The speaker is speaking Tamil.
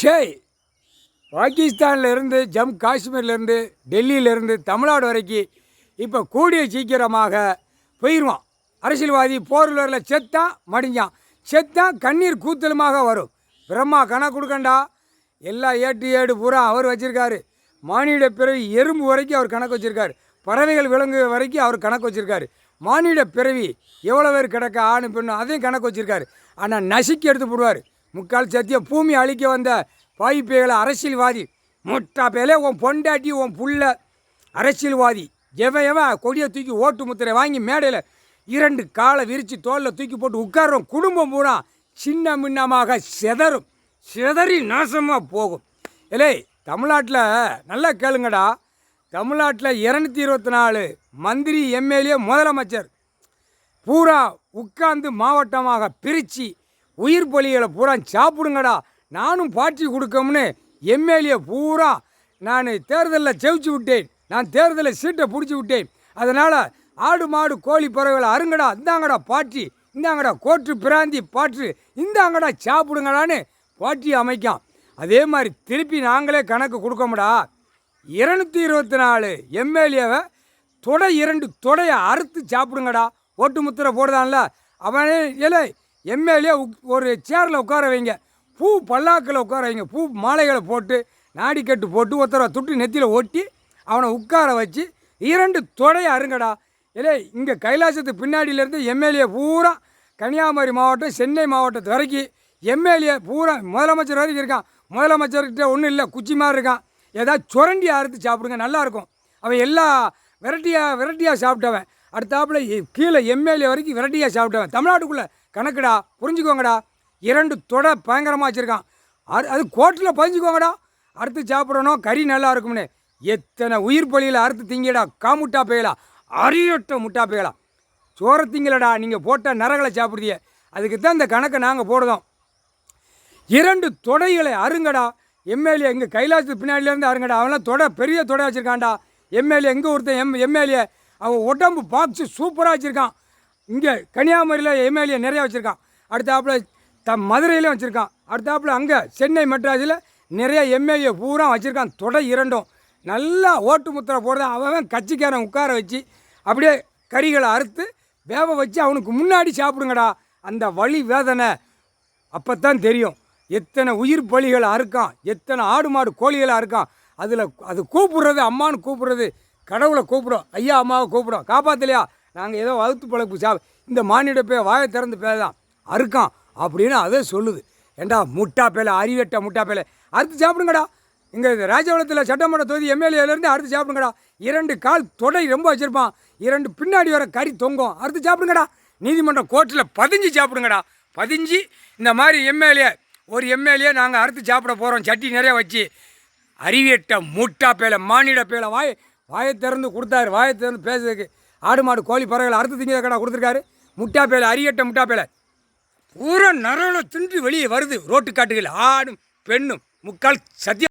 ஷே பாகிஸ்தான்லேருந்து காஷ்மீர்லேருந்து டெல்லியிலேருந்து தமிழ்நாடு வரைக்கும் இப்போ கூடிய சீக்கிரமாக போயிடுவான். அரசியல்வாதி போரில் செத்தான் மடிஞ்சான், செத்தான் கண்ணீர் கூத்தலுமாக வரும். பிரம்மா கணக்கு கொடுக்கண்டா, எல்லா ஏடு பூரா அவர் வச்சுருக்காரு. மானிட பிறவி எறும்பு வரைக்கும் அவர் கணக்கு வச்சுருக்காரு. பறவைகள் விலங்கு வரைக்கும் அவர் கணக்கு வச்சுருக்காரு. மானிட பிறவி எவ்வளோ பேர் கிடக்க ஆணு பெண்ணும் அதையும் கணக்கு வச்சுருக்காரு. ஆனால் நசுக்கி எடுத்து போடுவார். முக்கால் சத்தியம் பூமி அழிக்க வந்த பாய்ப்பேகளை அரசியல்வாதி முட்டா பேலே உன் பொண்டாட்டி உன் புள்ள அரசியல்வாதி எவன் கொடியை தூக்கி ஓட்டு முத்திரை வாங்கி மேடையில் 2 காலை விரித்து தோளில் தூக்கி போட்டு உட்காரோம். குடும்பம் பூரா சின்ன மின்னமாக சிதறி நாசமாக போகும். இல்லை தமிழ்நாட்டில் நல்லா கேளுங்கடா, தமிழ்நாட்டில் 224 மந்திரி எம்எல்ஏ முதலமைச்சர் பூரா உட்கார்ந்து மாவட்டமாக பிரித்து உயிர் பலிகளை பூரா சாப்பிடுங்கடா. நானும் பாட்டி கொடுக்கோம்னு எம்எல்ஏ பூரா நான் தேர்தலில் ஜெயிச்சு விட்டேன், நான் தேர்தலில் சீட்டை பிடிச்சி விட்டேன். அதனால் ஆடு மாடு கோழி பறவைகளை அருங்கடா, இந்தாங்கடா பாட்டி, இந்தாங்கடா கோட்டு பிராந்தி பாட்டு, இந்தாங்கடா சாப்பிடுங்கடான்னு பாட்டி அமைக்கும். அதே மாதிரி திருப்பி நாங்களே கணக்கு கொடுக்கோம்டா. 224 எம்எல்ஏவை 2 தொடையை அறுத்து சாப்பிடுங்கடா. ஓட்டு முத்திரை போடுதான்ல அவனே இலை எம்எல்ஏ ஒரு சேரில் உட்கார வைங்க, பூ பல்லாக்கில் உட்கார வைங்க, பூ மாலைகளை போட்டு நாடிக்கட்டு போட்டு ஒருத்தரை துட்டு நெத்தியில் ஒட்டி அவனை உட்கார வச்சு 2 தொடையை அருங்கடா. இல்லை இங்கே கைலாசத்துக்கு பின்னாடியிலேருந்து எம்எல்ஏ பூரா கன்னியாகுமரி மாவட்டம் சென்னை மாவட்டத்து வரைக்கும் எம்எல்ஏ பூரா முதலமைச்சர் வரைக்கும் இருக்கான். முதலமைச்சர்கிட்ட ஒன்றும் இல்லை, குச்சி மாதிரி இருக்கான். ஏதாவது சுரண்டி அறுத்து சாப்பிடுங்க, நல்லாயிருக்கும். அவன் எல்லா வெரைட்டியாக சாப்பிட்டவன். அடுத்தாப்புல கீழே எம்எல்ஏ வரைக்கும் வெரைட்டியாக சாப்பிட்டவன். தமிழ்நாட்டுக்குள்ளே கணக்குடா, புரிஞ்சுக்கோங்கடா. 2 தொடை பயங்கரமாக வச்சுருக்கான். அது கோட்டில் பதிஞ்சுக்கோங்கடா. அறுத்து சாப்பிடணும், கறி நல்லா இருக்கும்னு. எத்தனை உயிர் பலியில் அறுத்து திங்கடா. காமுட்டா பேயலா, அரியட்ட முட்டா பேயலா, சோற திங்கலடா. நீங்கள் போட்ட நரகளை சாப்பிடுதிய, அதுக்கு தான் இந்த கணக்கை நாங்கள் போடுதோம். 2 தொடைகளை அருங்கடா. எம்எல்ஏ இங்கே கைலாசத்துக்கு பின்னாடிலேருந்து அருங்கடா. அவன்லாம் தொடை பெரிய தொடை வச்சுருக்கான்டா. எம்எல்ஏ எங்கே ஒருத்தன் எம்எல்ஏ அவன் உடம்பு பாக்ஸு சூப்பராக வச்சுருக்கான். இங்கே கன்னியாகுமரியில் எம்எல்ஏ நிறையா வச்சுருக்கான். அடுத்தாப்புல மதுரையிலையும் வச்சுருக்கான். அடுத்தாப்புல அங்கே சென்னை மெட்ராஸில் நிறைய எம்எல்ஏ பூரா வச்சுருக்கான். தொடை 2 நல்லா ஓட்டு முத்திரை போடுறதான். அவன் கட்சிக்காரன் உட்கார வச்சு அப்படியே கறிகளை அறுத்து வேக வச்சு அவனுக்கு முன்னாடி சாப்பிடுங்கடா. அந்த வலி வேதனை அப்போ தான் தெரியும். எத்தனை உயிர் பலிகளை அறுக்கான், எத்தனை ஆடு மாடு கோழிகளை அறுக்கான். அது கூப்பிட்றது அம்மானு கூப்பிட்றது, கடவுளை கூப்பிடும், ஐயா அம்மாவை கூப்பிடும். காப்பாற்றலையா நாங்கள் ஏதோ வகுத்து பழப்பு இந்த மானிட போய் வாயை திறந்து பேதான் அறுக்கான் அப்படின்னு அதை சொல்லுது. ஏண்டா முட்டா பேலை, அறிவெட்ட முட்டா பேலை அறுத்து சாப்பிடுங்கடா. இங்கே ராஜபாளையத்தில் சட்டமன்ற தொகுதி எம்எல்ஏலேருந்து அறுத்து சாப்பிடுங்கடா. 2 கால் தொடை ரொம்ப வச்சுருப்பான், 2 பின்னாடி வர கறி தொங்கும், அறுத்து சாப்பிடுங்கடா. நீதிமன்ற கோர்ட்டில் பதிஞ்சு சாப்பிடுங்கடா. பதிஞ்சு இந்த மாதிரி ஒரு எம்எல்ஏ நாங்கள் அறுத்து சாப்பிட போகிறோம், சட்டி நிறையா வச்சு. அறிவியட்ட முட்டா பேலை, மானிட பேலை வாயை திறந்து கொடுத்தாரு. வாயை திறந்து பேசுறதுக்கு ஆடு மாடு கோழி பறவைகளை அறுத்து திங்கக்கடா கொடுத்துருக்காரு. முட்டா பேலை, அறியட்ட முட்டா பேலை பூரா நரள தின்று வெளியே வருது. ரோட்டு காட்டுகள் ஆடும் பெண்ணும் முக்கால் சத்தியம்.